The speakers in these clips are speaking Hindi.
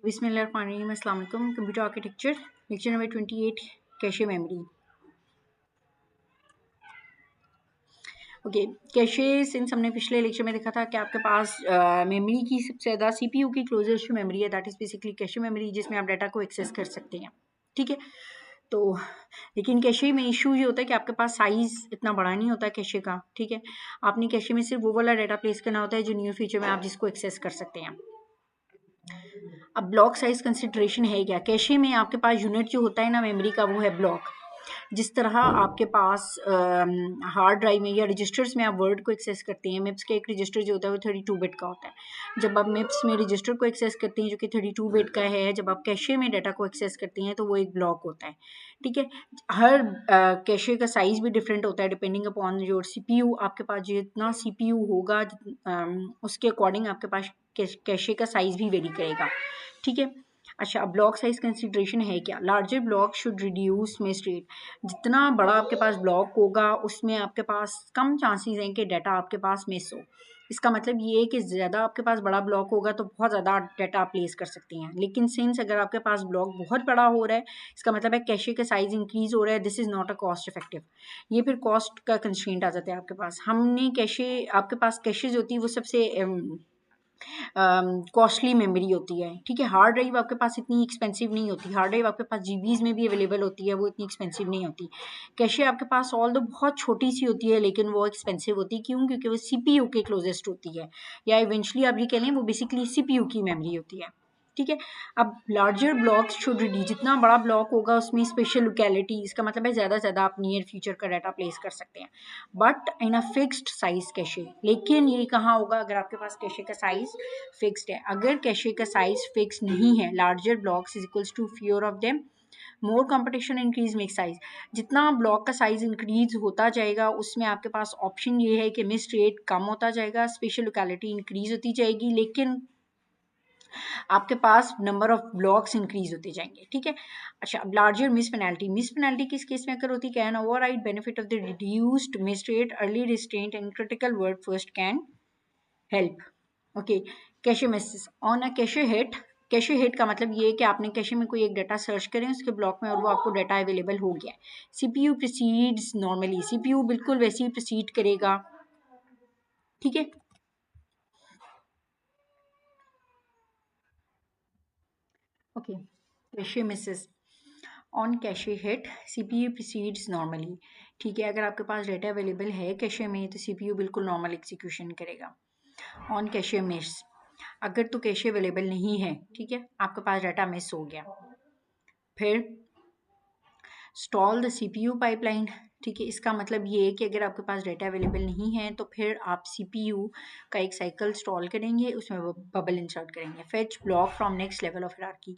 बिस्मिल्लाहिर्रहमानिर्रहीम, अस्सलाम वालेकुम। Computer architecture lecture number 28, cache memory. Okay, cache since हमने पिछले लेक्चर में देखा था कि आपके पास मेमोरी की सबसे ज़्यादा सीपीयू की क्लोजेस्ट मेमोरी है, that is basically cache memory, जिसमें आप डाटा को एक्सेस कर सकते हैं। ठीक है, तो लेकिन कैशे में इशू ये होता है कि आपके पास साइज़ इतना बड़ा नहीं होता कैशे का। ठीक है, आपने कैशे में सिर्फ वो वाला डाटा प्लेस करना होता है जो न्यू फ्यूचर में आप जिसको एक्सेस कर सकते हैं। अब ब्लॉक साइज कंसिडरेशन है क्या? कैशे में आपके पास यूनिट जो होता है ना मेमोरी का, वो है ब्लॉक। जिस तरह आपके पास हार्ड ड्राइव में या रजिस्टर्स में आप वर्ड को एक्सेस करते हैं, मिप्स का एक रजिस्टर जो होता है वो 32 बिट का होता है। जब आप मिप्स में रजिस्टर को एक्सेस करते हैं जो कि 32 बिट का है, जब आप कैशे में डाटा को एक्सेस करते हैं तो वो एक ब्लॉक होता है। ठीक है, हर कैशे का साइज भी डिफरेंट होता है डिपेंडिंग अपॉन योर सीपीयू। आपके पास जितना सीपीयू होगा उसके अकॉर्डिंग आपके पास कैशे का साइज भी वेरी करेगा। ठीक है, अच्छा, अब ब्लॉक साइज कंसिडरेशन है क्या? Larger block should reduce miss rate. जितना बड़ा आपके पास ब्लॉक होगा उसमें आपके पास कम चांसेस हैं कि डाटा आपके पास मिस हो। इसका मतलब ये है कि ज़्यादा आपके पास बड़ा ब्लॉक होगा तो बहुत ज़्यादा डाटा आप प्लेस कर सकते हैं, लेकिन सिंस अगर आपके पास ब्लॉक बहुत बड़ा हो रहा है, इसका मतलब है कैशे का साइज इंक्रीज हो रहा है, this is not a cost effective. ये फिर कॉस्ट का कंस्ट्रेंट आ जाता है आपके पास। हमने कैशे, आपके पास कैशेज होती है वो सबसे कॉस्टली मेमोरी होती है। ठीक है, हार्ड ड्राइव आपके पास इतनी एक्सपेंसिव नहीं होती। हार्ड ड्राइव आपके पास जीबीज में भी अवेलेबल होती है, वो इतनी एक्सपेंसिव नहीं होती। कैशे आपके पास ऑल दो बहुत छोटी सी होती है लेकिन वो एक्सपेंसिव होती है। क्यों? क्योंकि वो सीपीयू के क्लोजेस्ट होती है, या इवेंचुअली आप ये कह लें वो बेसिकली सीपीयू की मेमोरी होती है। ठीक है, अब लार्जर ब्लॉक्स शुड रिड्यूस। जितना बड़ा ब्लॉक होगा उसमें स्पेशल लोकेलिटी, इसका मतलब है ज़्यादा से ज़्यादा आप नियर फ्यूचर का डाटा प्लेस कर सकते हैं, but in a fixed size cache. लेकिन ये कहाँ होगा? अगर आपके पास कैशे का साइज फिक्स्ड है। अगर कैशे का साइज फिक्स नहीं है, larger blocks is equals to fewer of them, more competition increase make size. जितना ब्लॉक का साइज इंक्रीज होता जाएगा उसमें आपके पास ऑप्शन ये है कि मिस रेट कम होता जाएगा, स्पेशल लोकेलिटी इंक्रीज होती जाएगी, लेकिन आपके पास नंबर ऑफ ब्लॉक्स इंक्रीज होते जाएंगे। ठीक है, अच्छा, अब larger miss penalty. Miss penalty किस केस में अगर होती है? Can override benefit of the reduced miss rate, early restraint and critical word first can help. Okay, cache miss on a cache hit. Cache hit का मतलब ये है कि आपने कैशे में कोई एक डाटा सर्च करें उसके ब्लॉक में और वो आपको डाटा अवेलेबल हो गया है। सीपीयू प्रोसीड्स नॉर्मली, सीपीयू बिल्कुल वैसे ही प्रोसीड करेगा। ठीक है, okay, cache Mrs on cache hit, CPU proceeds normally. ठीक है, अगर आपके पास डाटा अवेलेबल है कैशे में तो सीपीयू बिल्कुल नॉर्मल एग्जीक्यूशन करेगा। ऑन कैशे मिस, अगर तो कैशे अवेलेबल नहीं है, ठीक है, आपके पास डाटा मिस हो गया, फिर स्टॉल द सीपीयू पाइपलाइन। ठीक है, इसका मतलब ये है कि अगर आपके पास डाटा अवेलेबल नहीं है तो फिर आप सीपीयू का एक साइकिल स्टॉल करेंगे, उसमें बबल इंसर्ट करेंगे। Fetch block from next level of hierarchy.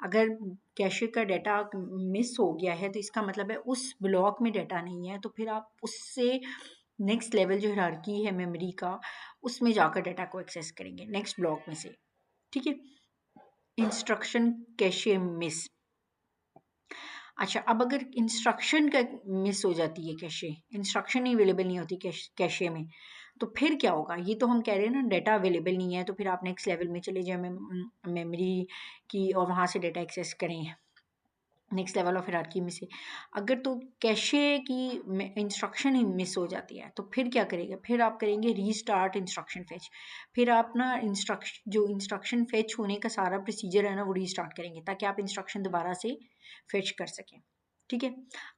अगर कैशे का डाटा मिस हो गया है तो इसका मतलब है उस ब्लॉक में डाटा नहीं है, तो फिर आप उससे नेक्स्ट लेवल जो हियरार्की है मेमोरी का, उसमें जाकर डाटा को एक्सेस करेंगे नेक्स्ट ब्लॉक में से। ठीक है, इंस्ट्रक्शन कैशे मिस। अच्छा, अब अगर इंस्ट्रक्शन का मिस हो जाती है, कैशे इंस्ट्रक्शन ही अवेलेबल नहीं होती कैशे में, तो फिर क्या होगा? ये तो हम कह रहे हैं ना डाटा अवेलेबल नहीं है, तो फिर आप नेक्स्ट लेवल में चले जाए मेमोरी की और वहाँ से डाटा एक्सेस करें नेक्स्ट लेवल ऑफ हियरार्की में से। अगर तो कैशे की इंस्ट्रक्शन ही मिस हो जाती है तो फिर क्या करेंगे? फिर आप करेंगे रीस्टार्ट इंस्ट्रक्शन फेच। फिर आप ना इंस्ट्रक्शन फेच होने का सारा प्रोसीजर है ना वो रीस्टार्ट करेंगे ताकि आप इंस्ट्रक्शन दोबारा से फेच कर सकें। ठीक है,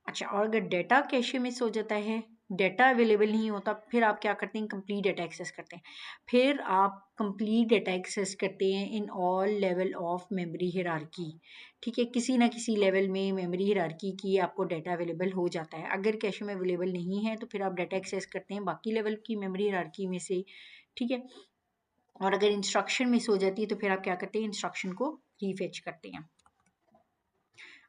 अच्छा, और अगर डाटा कैशे मिस हो जाता है, डाटा अवेलेबल नहीं होता, फिर आप क्या करते हैं? कंप्लीट डाटा एक्सेस करते हैं। फिर आप कंप्लीट डाटा एक्सेस करते हैं in all level of memory hierarchy. ठीक है, किसी ना किसी लेवल में मेमोरी हियरार्की की आपको डाटा अवेलेबल हो जाता है। अगर कैशे में अवेलेबल नहीं है तो फिर आप डाटा एक्सेस करते हैं बाकी लेवल की मेमोरी हियरार्की में से। ठीक है, और अगर इंस्ट्रक्शन मिस हो जाती है तो फिर आप क्या करते हैं? इंस्ट्रक्शन को रीफेच करते हैं।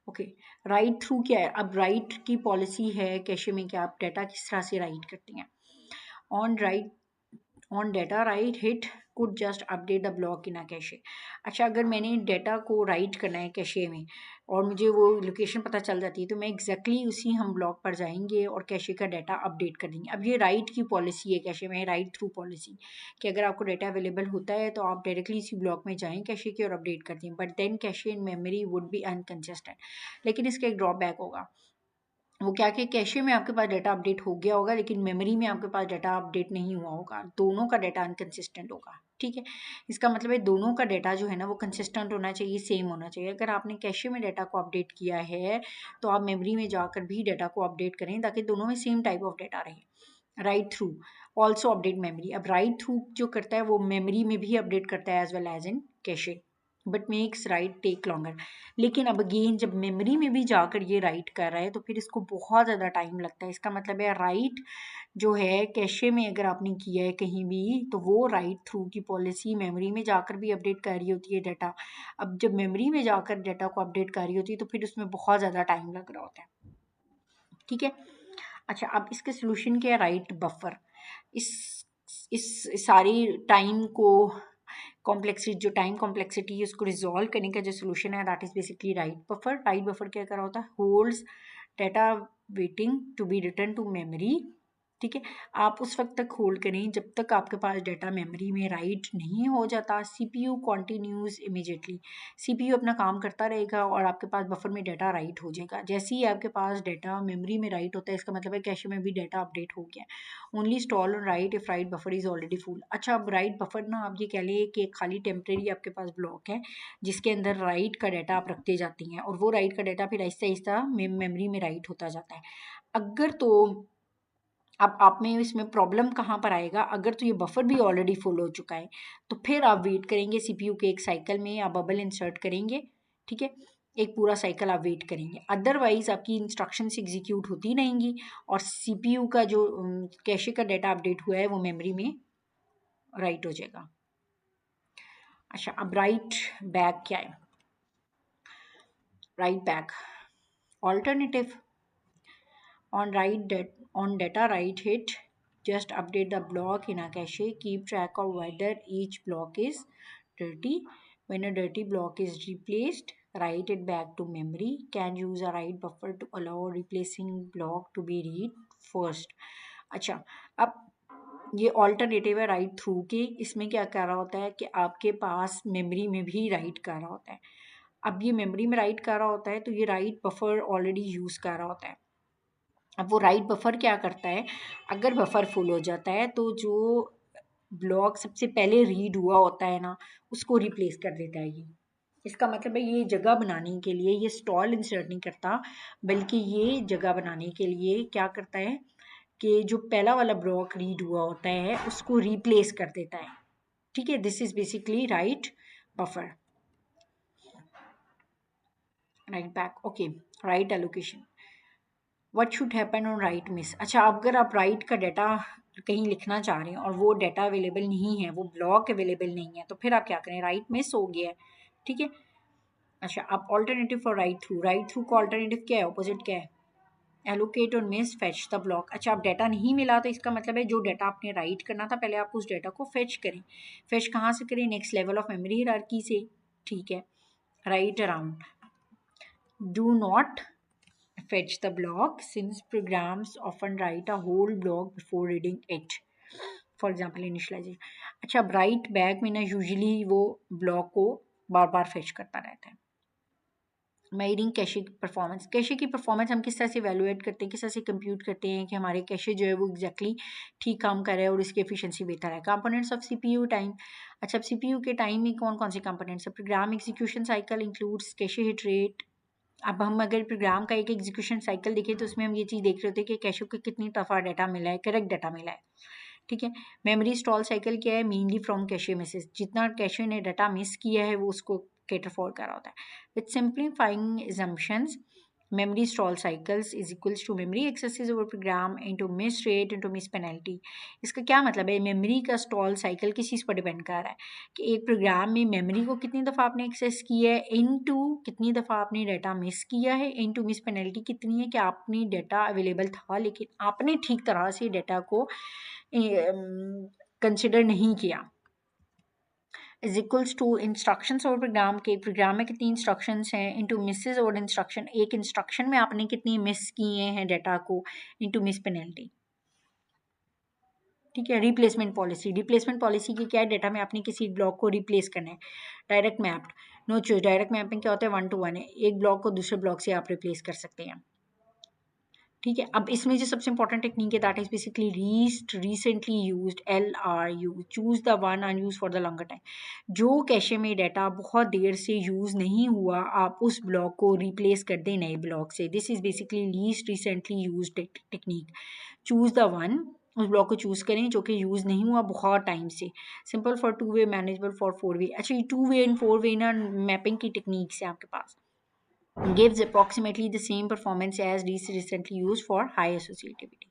ओके, राइट थ्रू क्या है? अब राइट की पॉलिसी है कैशे में कि आप डाटा किस तरह से राइट करते हैं। On right, on data right hit could just update the block in a cache. अच्छा, अगर मैंने डेटा को राइट करना है कैशे में और मुझे वो लोकेशन पता चल जाती है तो मैं एग्जैक्टली उसी हम ब्लॉक पर जाएंगे और कैशे का डाटा अपडेट कर देंगे. अब ये राइट की पॉलिसी है कैशे में, राइट थ्रू पॉलिसी, कि अगर आपको डाटा अवेलेबल होता है तो आप डायरेक्टली इसी ब्लॉक में जाएं कैशे की और अपडेट कर दें. But then cache in memory would be inconsistent. लेकिन इसका एक ड्रॉबैक होगा. वो क्या कि कैशे में आपके पास डाटा अपडेट हो गया होगा लेकिन मेमोरी में आपके पास डाटा अपडेट नहीं हुआ होगा. दोनों का डाटा अनकंसिस्टेंट होगा. ठीक है, इसका मतलब है दोनों का डाटा जो है ना वो कंसिस्टेंट होना चाहिए, सेम होना चाहिए. अगर आपने कैशे में डाटा को अपडेट किया है तो आप मेमोरी में जाकर भी डाटा को अपडेट करें ताकि दोनों में सेम टाइप ऑफ डाटा रहे. Right through also update memory. अब राइट थ्रू जो करता है वो मेमोरी में भी अपडेट करता है as well as in cache, but makes write take longer. लेकिन अब अगेन जब मेमोरी में भी जाकर ये राइट कर रहा है तो फिर इसको बहुत ज़्यादा टाइम लगता है. इसका मतलब है राइट जो है कैशे में अगर आपने किया है कहीं भी तो वो राइट थ्रू की पॉलिसी मेमोरी में जाकर भी अपडेट कर रही होती है डाटा. अब जब मेमोरी में जाकर डाटा को अपडेट कर रही होती है तो फिर उसमें बहुत ज़्यादा टाइम लग रहा होता है. ठीक है. अच्छा, अब इसके सोल्यूशन क्या है? Right buffer. इस सारी टाइम को कॉम्प्लेक्सिटी, जो टाइम कॉम्प्लेक्सिटी है उसको रिजॉल्व करने का जो सोल्यूशन है that is basically write buffer. Write buffer क्या कर रहा होता है? Holds data waiting to be return to memory. ठीक है, आप उस वक्त तक होल्ड करें जब तक आपके पास डाटा मेमोरी में राइट नहीं हो जाता. CPU continues immediately. सीपीयू अपना काम करता रहेगा और आपके पास बफर में डाटा राइट हो जाएगा. जैसे ही आपके पास डाटा मेमोरी में राइट होता है इसका मतलब है कैशे में भी डाटा अपडेट हो गया. Only stall on right if right buffer is already full. अच्छा, अब राइट बफर ना आप ये कह लें कि खाली टेम्प्रेरी आपके पास ब्लॉक है जिसके अंदर राइट का डाटा आप रखते जाती हैं और वो राइट का डाटा फिर आहिस्ता आहिस्ता मेमोरी में राइट होता जाता है. अगर तो अब आप में इसमें प्रॉब्लम कहाँ पर आएगा? अगर तो ये बफर भी ऑलरेडी फुल हो चुका है तो फिर आप वेट करेंगे सीपीयू के एक साइकिल में, आप बबल इंसर्ट करेंगे. ठीक है, एक पूरा साइकिल आप वेट करेंगे. अदरवाइज आपकी इंस्ट्रक्शंस एग्जीक्यूट होती रहेंगी और सीपीयू का जो कैशे का डाटा अपडेट हुआ है वो मेमोरी में राइट हो जाएगा. अच्छा, अब राइट बैक क्या है? Right back alternative on data write hit, just update the block in a cache. Keep track of whether each block is dirty. When a dirty block is replaced, write it back to memory. Can use a write buffer to allow replacing block to be read first. अच्छा, अब ये ऑल्टरनेटिव है राइट थ्रू के. इसमें क्या कर रहा होता है कि आपके पास मेमोरी में भी राइट कर रहा होता है. अब ये मेमोरी में राइट कर रहा होता है तो ये राइट बफर ऑलरेडी यूज़ कर रहा होता है. अब वो राइट बफर क्या करता है? अगर बफर फुल हो जाता है तो जो ब्लॉक सबसे पहले रीड हुआ होता है ना उसको रिप्लेस कर देता है ये. इसका मतलब है ये जगह बनाने के लिए ये स्टॉल इंसर्ट नहीं करता बल्कि ये जगह बनाने के लिए क्या करता है कि जो पहला वाला ब्लॉक रीड हुआ होता है उसको रिप्लेस कर देता है. ठीक है, this is basically write buffer. Right back. Okay, right allocation. What should happen on right miss. अच्छा, अगर आप राइट का डाटा कहीं लिखना चाह रहे हैं और वो डाटा अवेलेबल नहीं है, वो ब्लॉक अवेलेबल नहीं है तो फिर आप क्या करें? राइट मिस हो गया है. ठीक है. अच्छा, आप alternative for right through. Right through का ऑल्टरनेटिव क्या है? ऑपोजिट क्या है? एलोकेट और मिस फेच द ब्लॉक. अच्छा, अब डाटा नहीं मिला तो इसका मतलब है जो डाटा आपने राइट करना था पहले आप उस डाटा को फेच करें. फेच कहाँ से करें? Next level of memory hierarchy से. ठीक है. Right around. Do not fetch the block since programs often write a whole block before reading it. For example, initialization. अच्छा, अब राइट बैक में ना यूजुअली वो ब्लॉक को बार बार फेच करता रहता है. मेजरिंग कैशे की परफॉर्मेंस. कैशे की परफॉर्मेंस हम किस तरह से एवेलुएट करते हैं, किस तरह से कंप्यूट करते हैं कि हमारे कैशे जो है वो एग्जैक्टली ठीक काम कर रहा है और इसकी एफिशिएंसी बेहतर है. Components of CPU time. अच्छा, अब सीपीयू के टाइम में कौन कौन से कंपोनेंट्स है? Program execution cycle includes cache hit rate. अब हम अगर प्रोग्राम का एक एग्जीक्यूशन साइकिल देखें तो उसमें हम ये चीज़ देख रहे होते हैं कि कैशे को कितनी दफ़ा डाटा मिला है, करेक्ट डाटा मिला है. ठीक है. मेमोरी स्टॉल साइकिल क्या है? Mainly from cache Mrs. जितना कैशे ने डाटा मिस किया है वो उसको कैटर फॉर कर रहा होता है. With simplifying assumptions, memory stall cycles is equals to memory accesses over program into miss rate into miss penalty. इसका क्या मतलब है? मेमोरी का स्टॉल साइकिल किस चीज़ पर डिपेंड कर रहा है कि एक प्रोग्राम में मेमोरी को कितनी दफ़ा आपने एक्सेस किया है, इनटू कितनी दफ़ा आपने डाटा मिस किया है, इनटू मिस पेनल्टी कितनी है कि आपने डाटा अवेलेबल था लेकिन आपने ठीक तरह से डाटा को कंसिडर नहीं किया. इज इक्वल्स टू इंस्ट्रक्शंस और प्रोग्राम के, प्रोग्राम में कितनी इंस्ट्रक्शंस हैं इनटू मिसेस और इंस्ट्रक्शन, एक इंस्ट्रक्शन में आपने कितनी मिस किए हैं डाटा को इनटू मिस पेनल्टी। ठीक है। रिप्लेसमेंट पॉलिसी, रिप्लेसमेंट पॉलिसी की क्या है, डाटा में आपने किसी ब्लॉक को रिप्लेस करना है। Direct mapped, know choose, direct mapping क्या होता है, 1 to 1 है, एक ब्लॉक को दूसरे ब्लॉक से आप रिप्लेस कर सकते हैं। ठीक है। अब इसमें जो सबसे इंपॉर्टेंट टेक्निक है that is basically least recently used, LRU, choose the one unused for the longer time. जो कैशे में डाटा बहुत देर से यूज नहीं हुआ, आप उस ब्लॉक को रिप्लेस कर दें नए ब्लॉक से। This is basically least recently used technique. Choose the one, उस ब्लॉक को चूज करें जो कि यूज नहीं हुआ बहुत टाइम से। Simple for 2 way, manageable for 4 वे। अच्छा, ये 2 वे एंड 4 वे ना मैपिंग की टेक्निक्स है आपके पास। Gives approximately the same performance as recently used for high associativity.